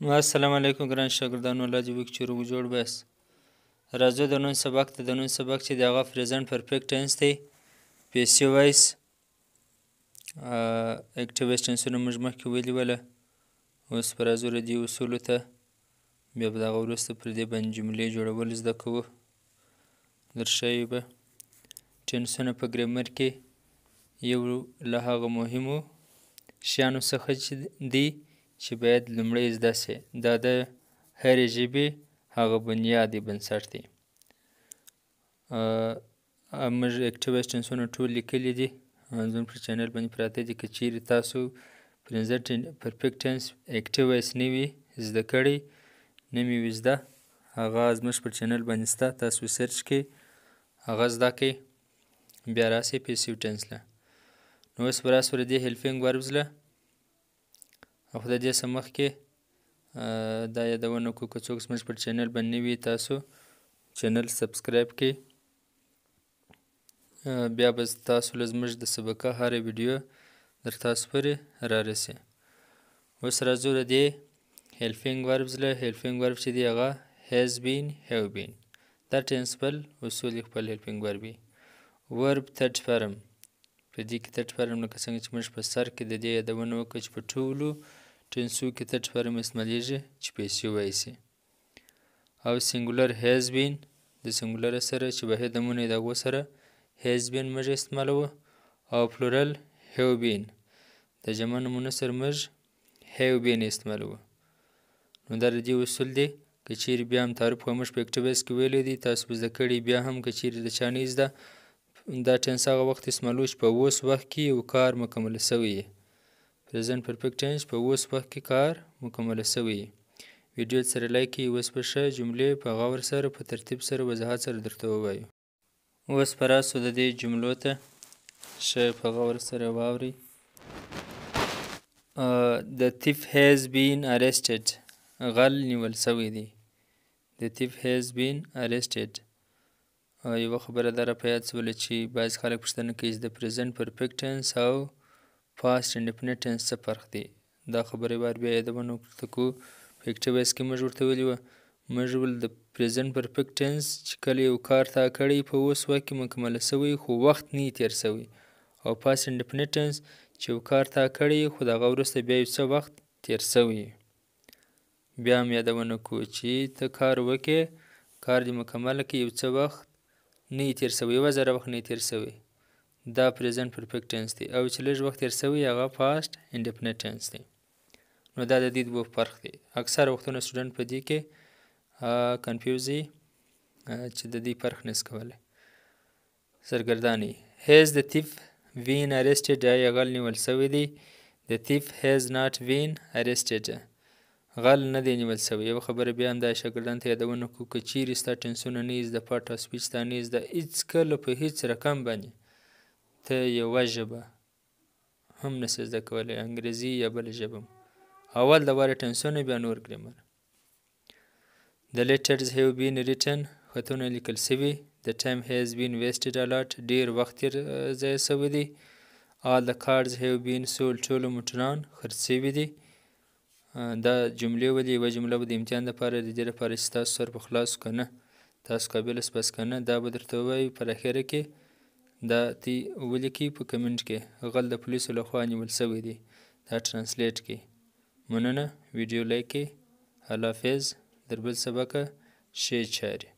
السلام علیکم ګران شاګردانو، الله دې وکړي چې روغ جوړ باسي. راځو د نن سبق ته. د نن سبق چې د هغه پریزنټ پرفیکټ ټینس دی، پیسیو وایس اکټیو وایس ټینسونه موږ مخکې ویلي وله. اوس به راځو د دې اصولو ته، بیا به د هغه وروسته پر دې باندې جملې جوړول زده کوو. درښایي به ټینسونه په ګرامر کې یو له هغه مهمو شیانو څخه دی چې باید لومړی زده سي. دا د هرې ژبې هغه بنیادي بنسټ دی. موږ اکټیو وایس ټینسونه ټول لیکلي دي، زموږ پر چینل باندې پراته دي. که چیرې تاسو پرزنټ پرفیکټ ټینس اکټیو وایس نه وي زده کړی، نه مې وي زده، هغه زموږ پر چینل باندې شته، تاسو سرچ کړئ، هغه زده کړئ، بیا راسئ پیسیو ټینس له. نو اوس به راسو د دې هیلپینګ وربز له. خو د دې څه مخکې دا یادونه کړو، که څوک زموږ پر چینل باندې نه وي، تاسو چینل سبسکرایب کړئ، بیا به تاسو له زموږ د سبقه هره ویډیو در تاسو پورې رارسي. اوس راځو د دې هیلپینګ وربز له. هیلپینګ ورب چې دی هغه هیز بین، هیو بین، دا ټینسپل اصول یې خپل هیلپینګ ورب وي. ورب ترډ فرم، په دې کې ترډ فرم لکه څنګه چې موږ په سر کې د دې یادونه وکړه چې په ټولو ټینسو کې ترډ فرم استعمالیږي چې پیسیو وایسي. او سینګولر هیز بین، د سینګولر سره چې واحد نومونه د هغو سره هیز بین موږ استعمالوو. او پلورل هیو بین، د جمع نومونو سره موږ هیو بین استعمالوو. نو دا د دې اصول دی. که چیرې بیا هم تعریف خو موږ په اکټیو وایس کې ویلی دی، تاسو به زده کړي. بیا هم که چیرې د چا نه زده، دا ټینس هغه وخت استعمالوو چې په اوس وخت کې یو کار مکمل سوی وي. پرزنټ پرفیکټ ټینس په اوس وخت کې کار مکمل سوی وي. ویډیو سره لایک کړئ. اوس به ښه جملې په غور سره، په ترتیب سره، وضاحت سره درته ووایو. اوس به راسو د دې جملو ته، ښه په غور سره واورئ. The thief has been arrested. غل نیول سوی دی. The thief has been arrested. یوه خبره دا راپه یاد شوله چې بعضې خلک پوښتنه کوي چې د پرزنټ پرفیکټ ټینس او پاست انډیفینټ ټینس څه فرق دی. دا خبره یې بیا یادونه ورته کوو. په اکټیو وایس کې موږ ورته ویلي وه، موږ ویل د پرزنټ پرفیکټ ټینس چې کله یو کار تا کړی په اوس وخت کې مکمله سوی خو وخت نه یې تېر سوی. او پاست انډیفینټ ټینس چې یو کار تا کړی خو د هغه وروسته بیا یو څه وخت تېر سوی. بیا هم یادونه کوو چې ته کار وکړې، کار دې مکمله کړې، یو څه وخت نه یې تېر سوی، یوه ذره وخت نه یې تېر سوی، دا پرزنټ پرفیکټ ټینس دی. او چې لږ وخت تېر سوی هغه پاست انډیفینټ ټینس دی. نو دا د دې دوه فرق دی. اکثره وختونه سټوډنټ په دې کې کنفیوز وي چې د دې فرق نشي کولی. سرګردان یي. هیز د thief been arrested. آیا غل نیول سوی دی؟ The thief has not been arrested. غل نه دی نیول سوی. یوه خبره بیا هم دا شاګردانو ته یادونه کړو، که چیرې ستا ټینسونه نه یې زده، پارټ آف سپیچ ستا نه یې زده، هېڅکله په هېڅ رقم باندې ته یوه ژبه هم نسې زده کولی، انګریزي یا بله ژبه هم. اول د واره ټینسونه، بیا نور ګرامر. The letters have been written. خطونه لیکل سوي. The time has been wasted a lot. ډېر وخت تېر ضایع سوی دی. All the cards have been sold. ټولو موټران خرڅ سوي دي. دا جملې ولې یوه جمله به د امتحان دپاره، د دې لپاره چې تاسو سر په خلاصو که نه، تاسو قابل سپاس که نه، دا به درته ووایي په اخره کې. دا تی ولیکئ په کمنټ کې، غل د پولیسو لخوا نیول سوی دی. دا ټرانسلیټ کړئ. مننه. ویډیو لایک کړئ. الله حافظ. در بل سبقه ښې چارې.